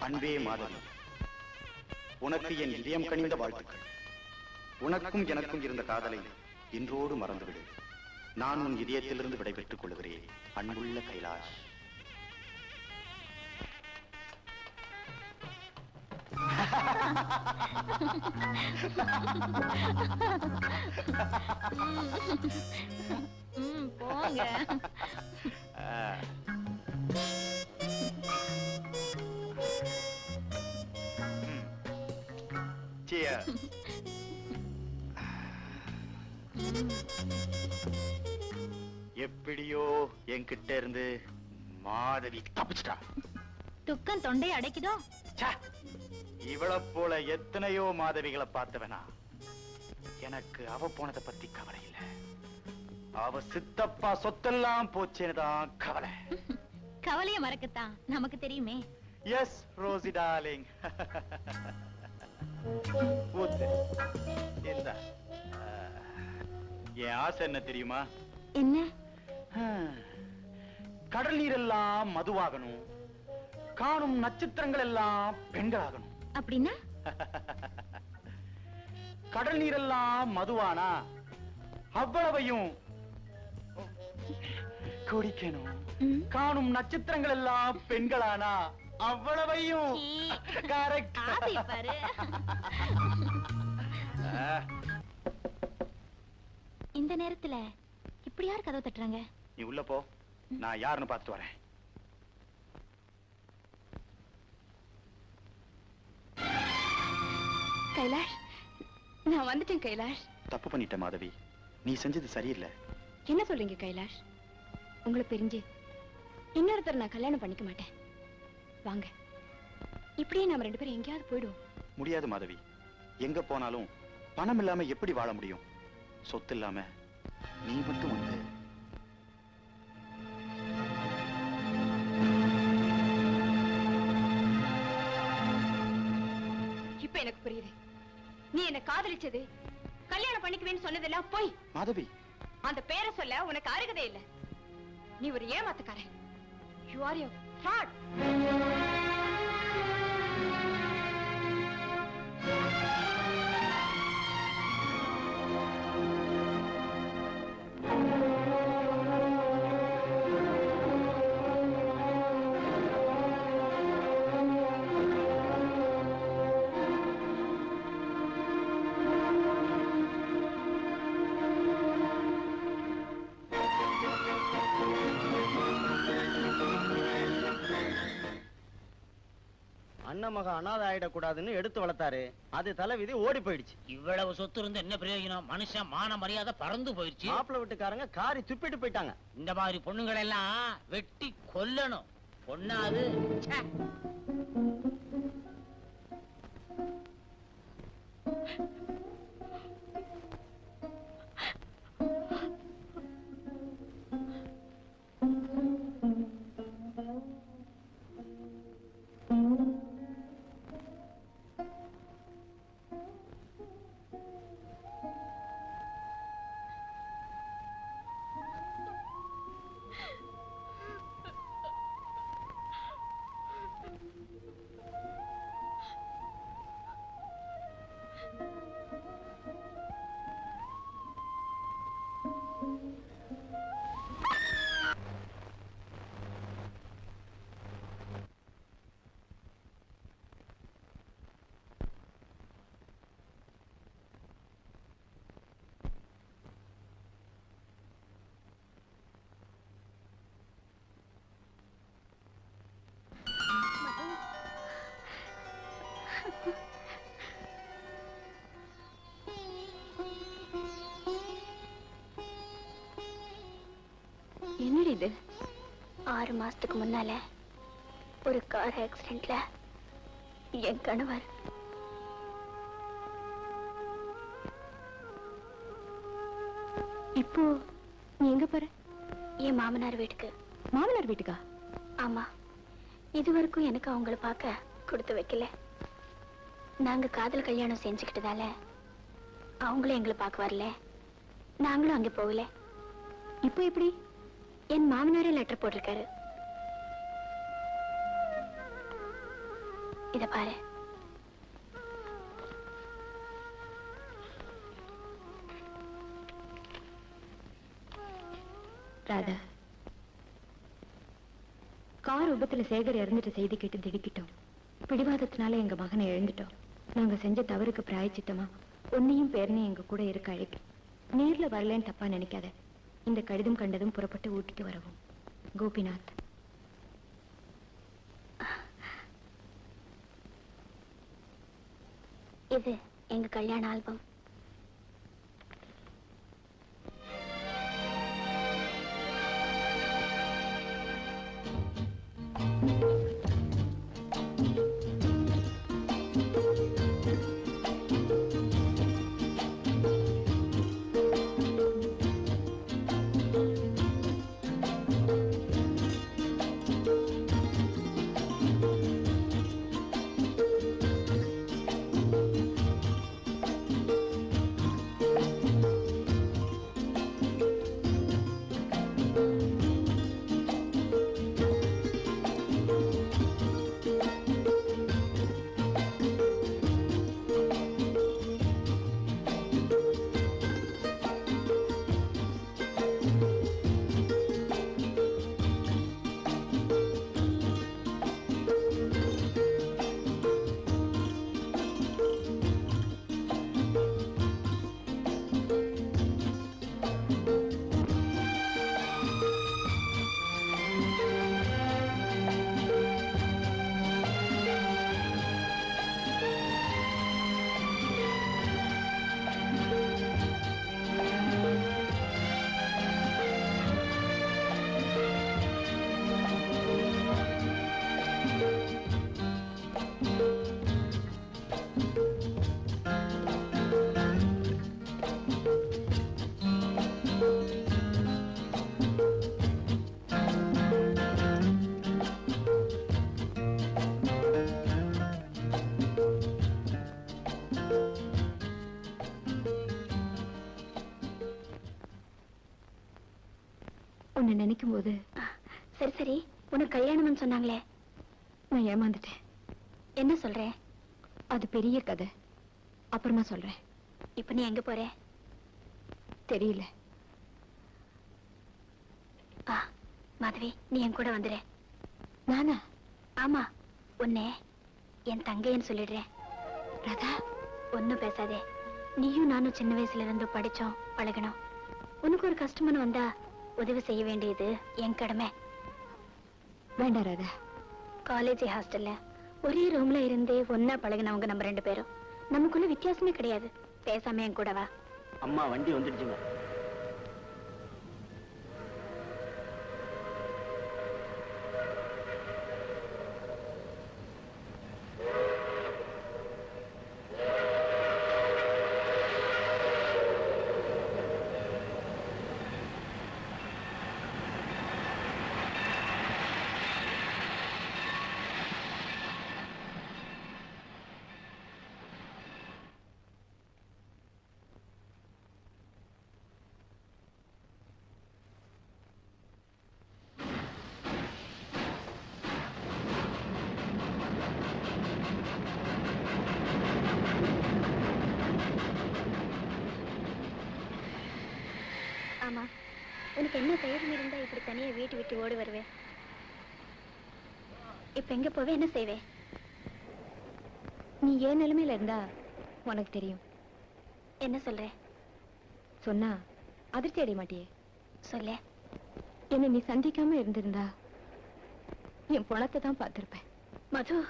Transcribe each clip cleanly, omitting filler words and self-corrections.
அன்பே மாதவி, உனக்கு என் இதயம் கனிந்த வாழ்த்துக்கள். உனக்கும் எனக்கும் இருந்த காதலை இன்றோடு மறந்துவிடு. நான் உன் இதயத்திலிருந்து விடைபெற்றுக் கொள்கிறேன். அன்புள்ள கைலாஷ். போங்க. எப்படியோ என்கிட்ட இருந்து மாதவி தப்பிச்சிட்டா. துக்கம் தொண்டை அடைக்குதோ? இவளை போல எத்தனையோ மாதவிகளை பார்த்தவனா. எனக்கு அவ போனதை பத்தி கவலை இல்ல. அவ சித்தப்பா சொத்தெல்லாம் போச்சேன்னுதான் கவலை. கவலைய மறக்கத்தான் நமக்கு தெரியுமே. S Rousey darling. என் ஆசை என்ன தெரியுமா? என்ன? கடல் நீர் எல்லாம் மதுவாகணும், காணும் நட்சத்திரங்கள் எல்லாம் பெண்களாகணும். அப்படின்னா? கடல் நீர் எல்லாம் மதுவானா அவ்வளவையும் குடிக்கணும், காணும் நட்சத்திரங்கள் எல்லாம் பெண்களானா அவ்வளவையும். இந்த நேரத்துல இப்படி யார் கதவு தட்டுறாங்க? நீ உள்ள போ, நான் யாருன்னு பார்த்துட்டு வரேன். கைலாஷ், நான் வந்துட்டேன். கைலாஷ், தப்பு பண்ணிட்ட மாதவி, நீ செஞ்சது சரியில்லை. என்ன சொல்றீங்க கைலாஷ்? உங்களை பிரிஞ்சு இன்னொருத்தர் நான் கல்யாணம் பண்ணிக்க மாட்டேன். வாங்க, இப்படியே நாம 2 பேரும் எங்கேயாவது போயிடுவோம். முடியாது மாதவி, எங்க போனாலும் பணம் இல்லாம எப்படி வாழ முடியும்? சொத்து இல்லாம நீ மட்டும் வந்து. இப்ப எனக்கு புரியுது. நீ என்ன காதலிச்சது, கல்யாணம் பண்ணிக்குவேன்னு சொன்னதெல்லாம் போய். மாதவி, அந்த பேரை சொல்ல உனக்கு அருகதே இல்ல. நீ ஒரு ஏமாத்துக்காரன். You are a fraud. அண்ணமக அனாதை ஆயிடக்கூடாதுன்னு எடுத்து வளர்த்தாரு. அது தலைவிதி ஓடி போயிடுச்சு. இவ்வளவு சொத்து இருந்து என்ன பிரயோஜனம்? மனுஷன் மான மரியாதை பறந்து போயிடுச்சு. மாப்பிள்ளை வீட்டுக்காரங்க காரி துப்பிட்டு போயிட்டாங்க. இந்த மாதிரி பொண்ணுங்களை எல்லாம் வெட்டி கொல்லணும். பொண்ணாது. என்னடி இது? 6 மாசத்துக்கு முன்னால ஒரு கார் ஆக்சிடென்ட்ல என் கணவர் இப்போ நீ எங்க போற? என் மாமனார் வீட்டுக்கு. மாமனார் வீட்டுக்கா? ஆமா, இதுவரைக்கும் எனக்கு அவங்கள பார்க்க கொடுத்து வைக்கல. நாங்க காதல் கல்யாணம் செஞ்சுக்கிட்டதால அவங்களும் எங்களை பார்க்க வரல, நாங்களும் அங்க போகல. இப்போ எப்படி? என் மாமனாரே லெட்டர் போட்டிருக்காரு. இத பாரு. ராதா, கார் விபத்துல சேகர் இறந்துட்டு செய்தி கேட்டு திடுக்கிட்டோம். பிடிவாதத்தினால எங்க மகனை இழந்துட்டோம். நாங்க செஞ்ச தவறுக்கு பிராயச்சித்தமா உன்னையும் பேரனையும் எங்க கூட இருக்க அழைப்பு. நேர்ல வரலன்னு தப்பா நினைக்காத. இந்த கடிதம் கண்டதும் புறப்பட்டு ஊட்டிக்கு வரவும். கோபிநாத். இது எங்க கல்யாண ஆல்பம். உன்னை நினைக்கும் போது சரி சரி, உனக்கு கல்யாணம்னு சொன்னாங்களே, நான் ஏமாந்துட்டேன். என்ன சொல்ற? அது பெரிய கதை, அப்புறமா சொல்றேன். இப்ப நீ எங்க போற? தெரியல. மாதவி, நீ என் கூட வந்துரு. நானா? ஆமா, உன்னை என் தங்கைன்னு சொல்லிடுறேன். ராதா, ஒன்னும் பேசாதே. நீயும் நானும் சின்ன வயசுல இருந்து படிச்சோம், பழகணும். உனக்கு ஒரு கஷ்டம்னு வந்தா உதவி செய்ய வேண்டியது என் கடமை. வேண்டாம் ராதா. காலேஜ் ஹாஸ்டல்ல ஒரே ரூம்ல இருந்தே ஒன்னா பழகினவங்க நம்ம 2 பேரும். நமக்குள்ள வித்தியாசமே கிடையாது. பேசாம என் கூட வா. அம்மா வண்டி வந்துடுச்சுங்க. ஆமா, உனக்கு என்ன தைரியம் இருந்தா இப்படி தனியா வீட்டு விட்டு ஓடி வருவே? இப்ப எங்க போவே, என்ன செய்வே? நீ ஏன் நிலைமையில இருந்தா உனக்கு தெரியும். என்ன சொல்ற? சொன்னா அதிர்ச்சி அடைய மாட்டியே. சொல்ல. என்ன நீ சந்திக்காம இருந்திருந்தா என் பணத்தை தான் பார்த்திருப்பேன். மது,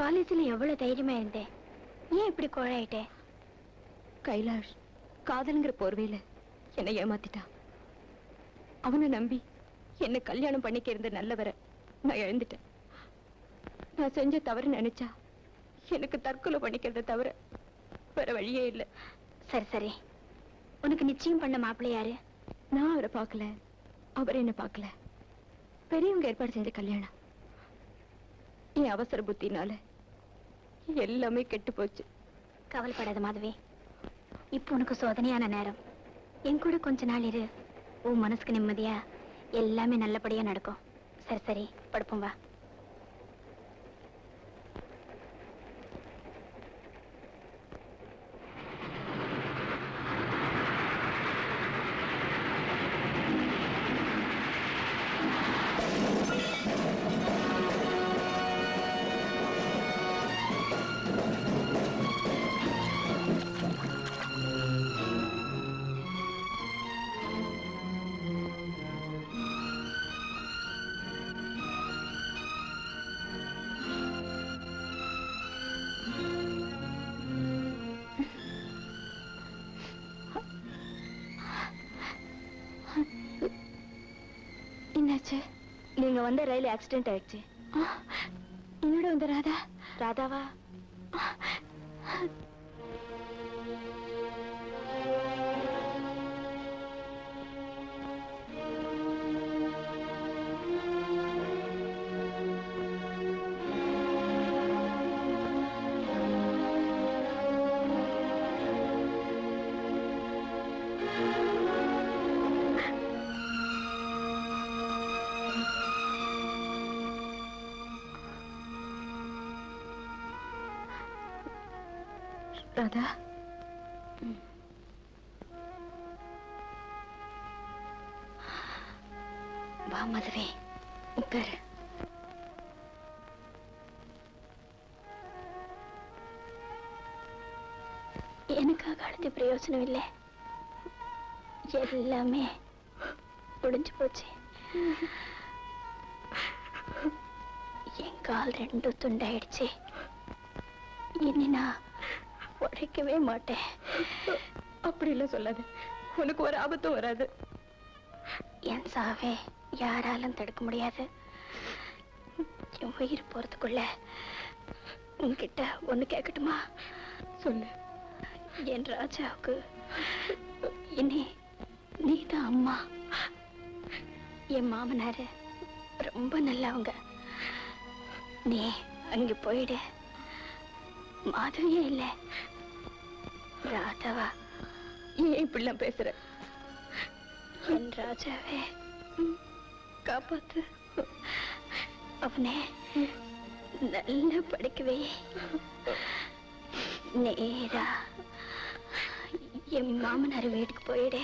காலேஜ்ல எவ்வளவு தைரியமா இருந்தேன், ஏன் இப்படி கோழாயிட்டே? கைலாஷ் காதல்ங்கிற போர்வையில என்னை ஏமாத்திட்டான். அவனை நம்பி என்ன கல்யாணம் பண்ணிக்க இருந்த நல்லவரை நான் இழந்துட்டேன். நான் செஞ்ச தவறு நினைச்சா எனக்கு தற்கொலை பண்ணிக்கிறத தவிர வேற வழியே இல்லை. சரி சரி, உனக்கு நிச்சயம் பண்ண மாப்பிள்ளை யாரு? நான் அவரை பார்க்கல, அவர் என்ன பார்க்கல. பெரியவங்க ஏற்பாடு செஞ்ச கல்யாணம். என் அவசர புத்தினால எல்லாமே கெட்டு போச்சு. கவலைப்படாத மாதவி, இப்ப உனக்கு சோதனையான நேரம். என் கூட கொஞ்ச நாள் இரு, உன் மனசுக்கு நிம்மதியா எல்லாமே நல்லபடியா நடக்கும். சரி சரி, படுப்போம் வா. என்னாச்சு? நீங்க வந்த ரயில் ஆக்சிடென்ட் ஆயிடுச்சு. என்னோட வந்த ராதா? ராதாவா? ராதா, வா மதுவே, உட்காரு. எனக்காக அழுது பிரயோஜனம் இல்லை. எல்லாமே முடிஞ்சு போச்சு. என் கால் ரெண்டும் துண்டாயிடுச்சு. இனி நான் உழைக்கவே மாட்டேன். அப்படி இல்ல சொல்லாது. உனக்கு ஒரு ஆபத்தும் வராது. என் சாவே யாராலும் தடுக்க முடியாது. என் உயிர் போறதுக்குள்ள உன்கிட்ட ஒண்ணு கேட்கட்டுமா? சொல்லு. என் ராஜாவுக்கு இனி நீதான் அம்மா. என் மாமனாரு ரொம்ப நல்லவங்க. நீ அங்க போயிடு. மாதவியே இல்ல, ராதாவா. ஏன் இப்படிலாம் பேசுற? என் ராஜாவே காப்பாத்து. அவனே நல்ல படிக்கவே. நேரா என் மாமனார் வீட்டுக்கு போயிடு.